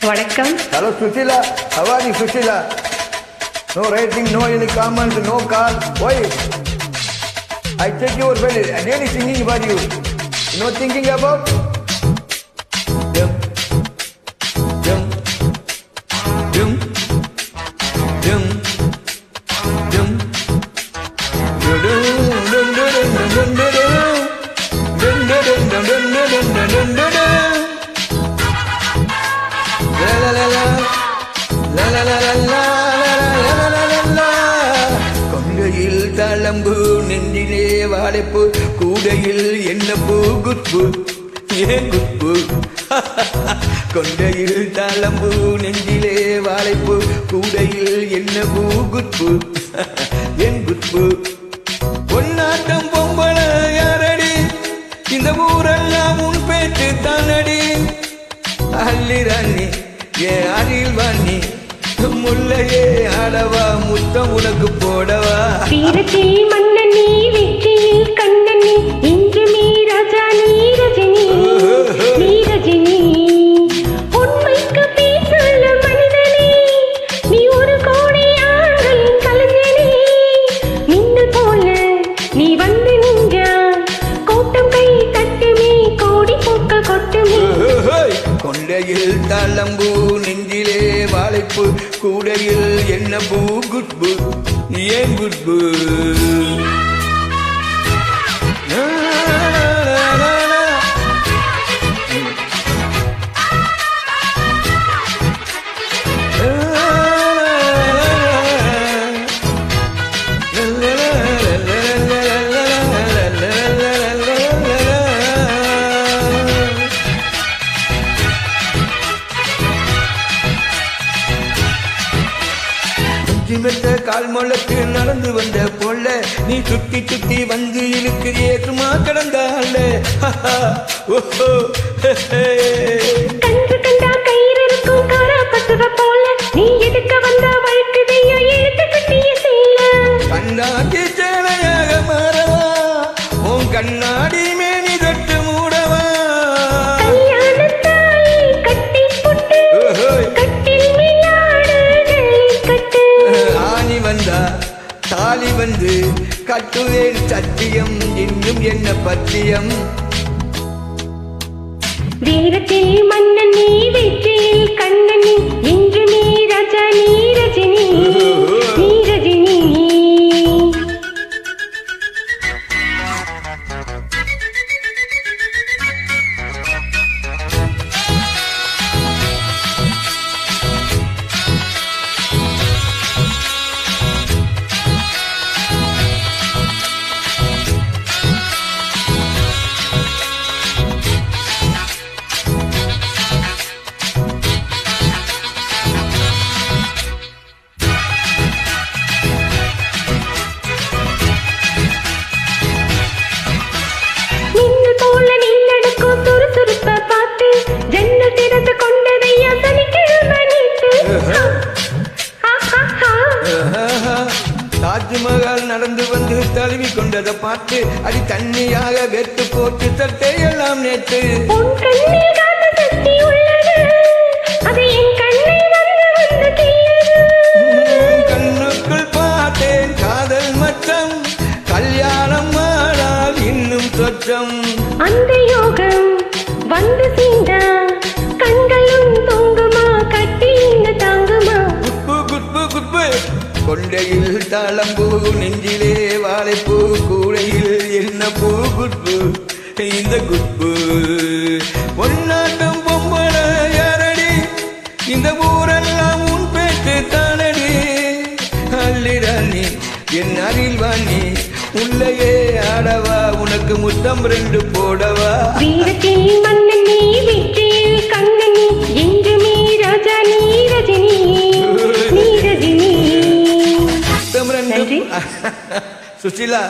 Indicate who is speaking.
Speaker 1: வணக்கம்.
Speaker 2: Hello Sushila, how are you Sushila? No writing, no any comments, no call. Why? I check your file. I really singing about you. You know thinking about? Jump, jump, jump, jump, jump. கொங்கையில் தளம்பு நெஞ்சிலே வாழைப்பு கூடையில் என்ன பூ குட்பு ஏன் குட்பு கொண்டையில் தளம்பு நெஞ்சிலே வாழைப்பு கூடையில் என்ன பூ குட்பு என் குட்பு பொன்னாட்டம் பொம்பள யாரடி இந்த ஊரெல்லாம் உன் பேச்சு தானடி அள்ளிராணி ஏன் அருள் வாணி முல்லையே ஆடவா முத்தம் உனக்கு போடவா
Speaker 1: வீரத்தில் மன்னனி வெற்றியில் கண்ணனி இன்று நீ ராஜா நீ ரஜினி நீ ரஜினி உண்மைக்கு பேர் சொல்ல மனிதனே நீ ஒரு கோடி ஆண்களின் கலைஞனே மின்னல் போல நீ வந்து நின்றா கூட்டம் கை தட்டுமே கோடி பூக்கள் கொட்டுமே
Speaker 2: கொண்டையில் தளம்பு நெஞ்சிலே வாழைப்பு கூடையில் என்ன பூ குட்பு ஏன் குட்பு கால் முளைக்கு நடந்து வந்த போல நீ சுத்தி சுத்தி வந்து இருக்கிறே சும்மா கடந்தால
Speaker 1: கன்று கண்டா கயிறு இருக்கும் காரா பசுவ போல நீ எதுக்க வந்த வழுக்குதையா எழுத்து கட்டிய செய்ய
Speaker 2: கண்ணாடி சேலையாக மாறவா உன் கண்ணாடி மேனி தொட்டு மூடவா
Speaker 1: கல்யாணத்தாலி கட்டி புட்டு கட்டில் மிளாடு கட்டு
Speaker 2: ஆணி வந்தா தாலி வந்து கட்டுவேன் சத்தியம் இன்னும் என்ன பத்தியம்
Speaker 1: வீரத்தில் மன்னனி வெற்றியில் கண்ணனி இன்று நீ ராஜா நீ ரஜினி நீ ரஜினி
Speaker 2: தாஜ்மஹால் நடந்து வந்து தழுவி கொண்டதை பார்த்து அது தண்ணியாக வெட்டு போட்டு சட்டையெல்லாம் நேற்று கண்ணுக்குள் பார்த்தேன் காதல் மச்சம் கல்யாணம் ஆனால் இன்னும் சொச்சம்
Speaker 1: அந்த யோகம் வந்து சீண்டா கண்களும் தூங்குமா கட்டி தாங்குமா
Speaker 2: குட்பு குட்பு குட்பு கொண்டையில் தாளம்பூ நெஞ்சிலே வாழைப்பூ கூடையில் என்ன பூ குட்பு இந்த குட்பு பொன்னாட்டம் பொம்பள யாரடி இந்த ஊரெல்லாம் உன் பேச்சு தானடி அள்ளிராணி என் அருள் வாணி உள்ளையே ஆடவா உனக்கு முத்தம் 2 போடவா
Speaker 1: வீரத்தில் மன்னனி வெற்றியில் கண்ணனி இன்று நீ ராஜா நீ ரஜினி நீ ரஜினி
Speaker 2: சுஷீலா